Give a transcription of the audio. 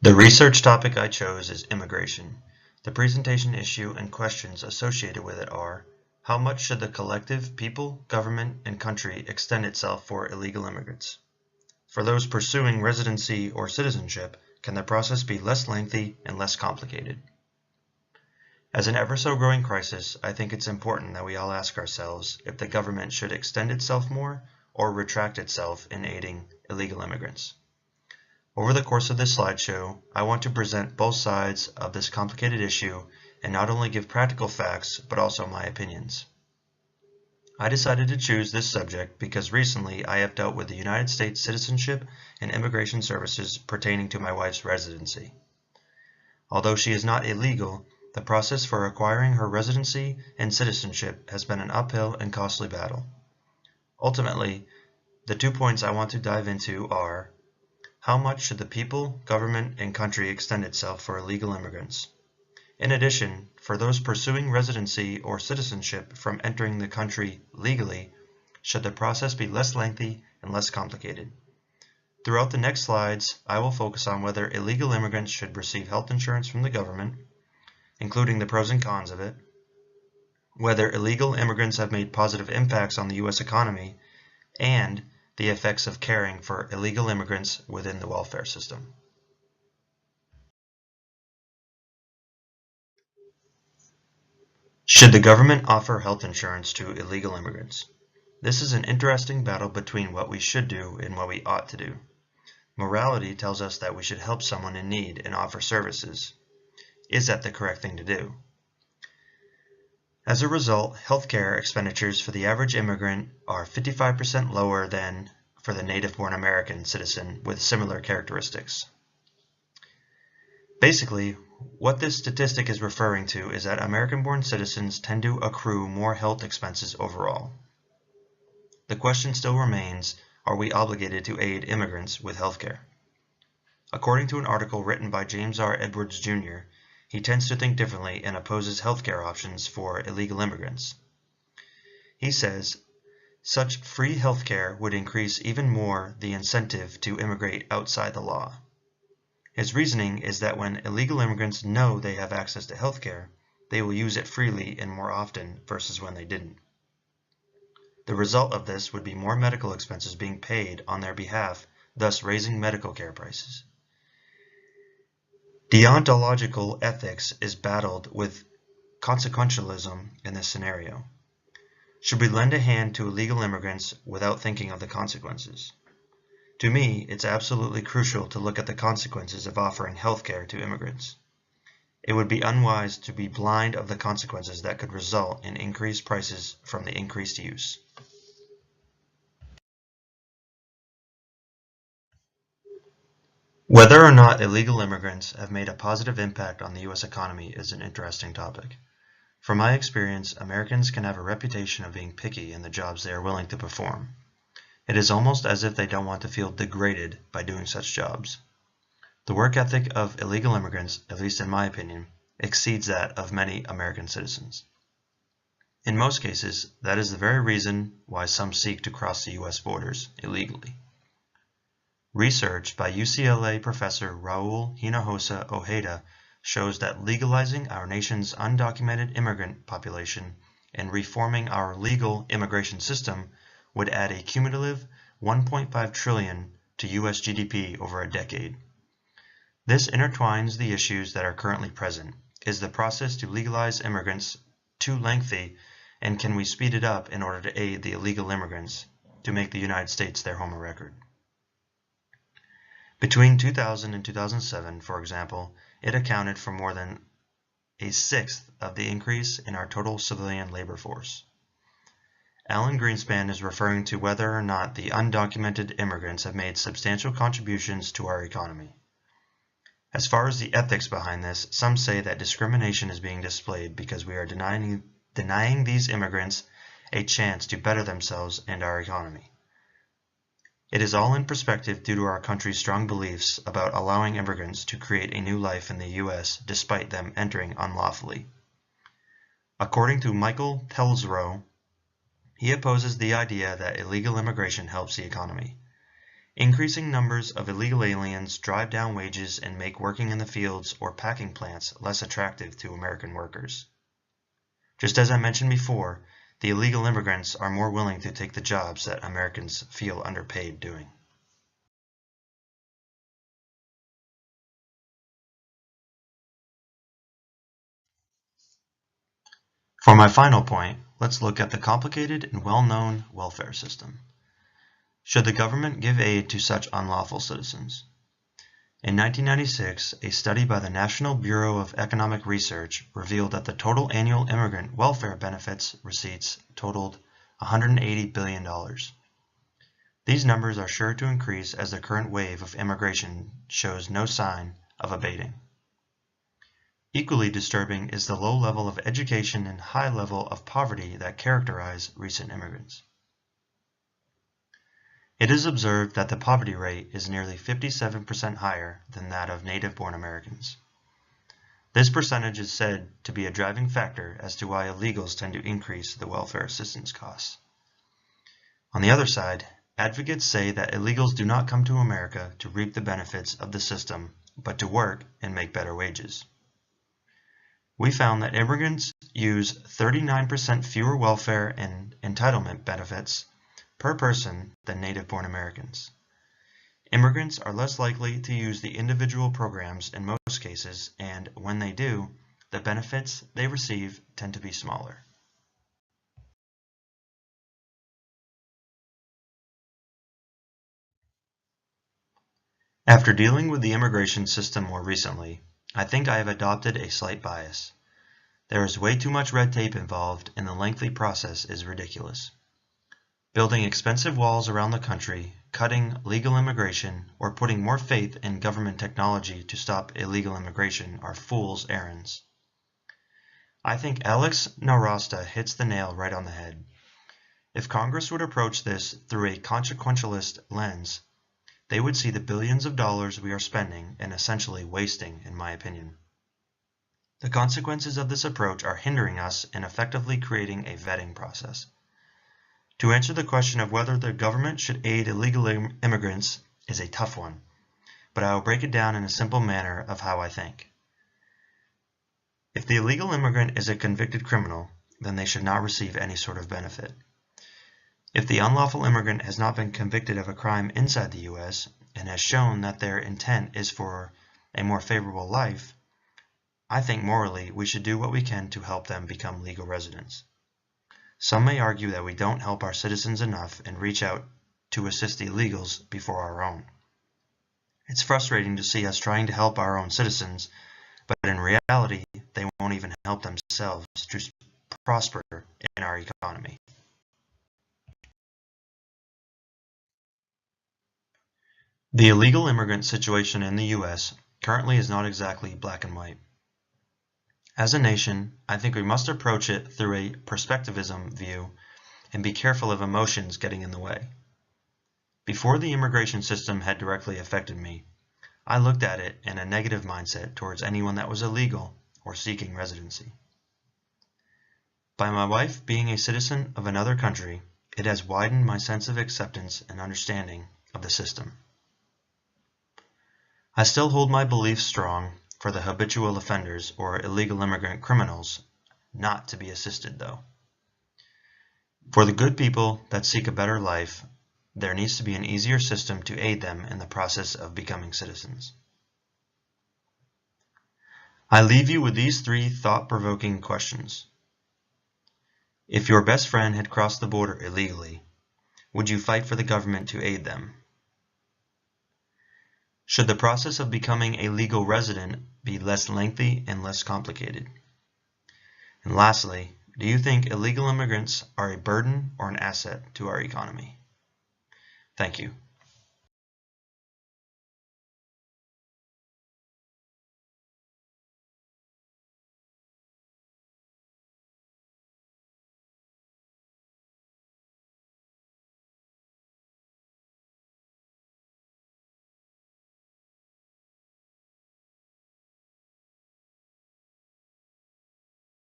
The research topic I chose is immigration. The presentation issue and questions associated with it are: how much should the collective, people, government, and country extend itself for illegal immigrants? For those pursuing residency or citizenship, can the process be less lengthy and less complicated? As an ever so growing crisis, I think it's important that we all ask ourselves if the government should extend itself more or retract itself in aiding illegal immigrants. Over the course of this slideshow, I want to present both sides of this complicated issue and not only give practical facts, but also my opinions. I decided to choose this subject because recently I have dealt with the United States Citizenship and Immigration Services pertaining to my wife's residency. Although she is not illegal, the process for acquiring her residency and citizenship has been an uphill and costly battle. Ultimately, the 2 points I want to dive into are: how much should the people, government, and country extend itself for illegal immigrants? In addition, for those pursuing residency or citizenship from entering the country legally, should the process be less lengthy and less complicated? Throughout the next slides, I will focus on whether illegal immigrants should receive health insurance from the government, including the pros and cons of it, whether illegal immigrants have made positive impacts on the U.S. economy, and the effects of caring for illegal immigrants within the welfare system. Should the government offer health insurance to illegal immigrants? This is an interesting battle between what we should do and what we ought to do. Morality tells us that we should help someone in need and offer services. Is that the correct thing to do? As a result, healthcare expenditures for the average immigrant are 55% lower than for the native-born American citizen with similar characteristics. Basically, what this statistic is referring to is that American-born citizens tend to accrue more health expenses overall. The question still remains, are we obligated to aid immigrants with healthcare? According to an article written by James R. Edwards, Jr., he tends to think differently and opposes healthcare options for illegal immigrants. He says, such free healthcare would increase even more the incentive to immigrate outside the law. His reasoning is that when illegal immigrants know they have access to healthcare, they will use it freely and more often versus when they didn't. The result of this would be more medical expenses being paid on their behalf, thus raising medical care prices. Deontological ethics is battled with consequentialism in this scenario. Should we lend a hand to illegal immigrants without thinking of the consequences? To me, it's absolutely crucial to look at the consequences of offering healthcare to immigrants. It would be unwise to be blind of the consequences that could result in increased prices from the increased use. Whether or not illegal immigrants have made a positive impact on the U.S. economy is an interesting topic. From my experience, Americans can have a reputation of being picky in the jobs they are willing to perform. It is almost as if they don't want to feel degraded by doing such jobs. The work ethic of illegal immigrants, at least in my opinion, exceeds that of many American citizens. In most cases, that is the very reason why some seek to cross the U.S. borders illegally. Research by UCLA professor Raul Hinojosa Ojeda shows that legalizing our nation's undocumented immigrant population and reforming our legal immigration system would add a cumulative $1.5 trillion to U.S. GDP over a decade. This intertwines the issues that are currently present. Is the process to legalize immigrants too lengthy, and can we speed it up in order to aid the illegal immigrants to make the United States their home of record? Between 2000 and 2007, for example, it accounted for more than a sixth of the increase in our total civilian labor force. Alan Greenspan is referring to whether or not the undocumented immigrants have made substantial contributions to our economy. As far as the ethics behind this, some say that discrimination is being displayed because we are denying these immigrants a chance to better themselves and our economy. It is all in perspective due to our country's strong beliefs about allowing immigrants to create a new life in the U.S. despite them entering unlawfully. According to Michael Pelsrow, he opposes the idea that illegal immigration helps the economy. Increasing numbers of illegal aliens drive down wages and make working in the fields or packing plants less attractive to American workers. Just as I mentioned before, the illegal immigrants are more willing to take the jobs that Americans feel underpaid doing. For my final point, let's look at the complicated and well-known welfare system. Should the government give aid to such unlawful citizens? In 1996, a study by the National Bureau of Economic Research revealed that the total annual immigrant welfare benefits receipts totaled $180 billion. These numbers are sure to increase as the current wave of immigration shows no sign of abating. Equally disturbing is the low level of education and high level of poverty that characterize recent immigrants. It is observed that the poverty rate is nearly 57% higher than that of native-born Americans. This percentage is said to be a driving factor as to why illegals tend to increase the welfare assistance costs. On the other side, advocates say that illegals do not come to America to reap the benefits of the system, but to work and make better wages. We found that immigrants use 39% fewer welfare and entitlement benefits per person than native-born Americans. Immigrants are less likely to use the individual programs in most cases, and when they do, the benefits they receive tend to be smaller. After dealing with the immigration system more recently, I think I have adopted a slight bias. There is way too much red tape involved, and the lengthy process is ridiculous. Building expensive walls around the country, cutting legal immigration, or putting more faith in government technology to stop illegal immigration are fool's errands. I think Alex Nowrasteh hits the nail right on the head. If Congress would approach this through a consequentialist lens, they would see the billions of dollars we are spending and essentially wasting, in my opinion. The consequences of this approach are hindering us in effectively creating a vetting process. To answer the question of whether the government should aid illegal immigrants is a tough one, but I will break it down in a simple manner of how I think. If the illegal immigrant is a convicted criminal, then they should not receive any sort of benefit. If the unlawful immigrant has not been convicted of a crime inside the U.S. and has shown that their intent is for a more favorable life, I think morally we should do what we can to help them become legal residents. Some may argue that we don't help our citizens enough and reach out to assist the illegals before our own. It's frustrating to see us trying to help our own citizens, but in reality they won't even help themselves to prosper in our economy. The illegal immigrant situation in the U.S. currently is not exactly black and white. As a nation, I think we must approach it through a perspectivism view and be careful of emotions getting in the way. Before the immigration system had directly affected me, I looked at it in a negative mindset towards anyone that was illegal or seeking residency. By my wife being a citizen of another country, it has widened my sense of acceptance and understanding of the system. I still hold my beliefs strong for the habitual offenders or illegal immigrant criminals not to be assisted, though. For the good people that seek a better life, there needs to be an easier system to aid them in the process of becoming citizens. I leave you with these 3 thought-provoking questions. If your best friend had crossed the border illegally, would you fight for the government to aid them? Should the process of becoming a legal resident be less lengthy and less complicated? And lastly, do you think illegal immigrants are a burden or an asset to our economy? Thank you.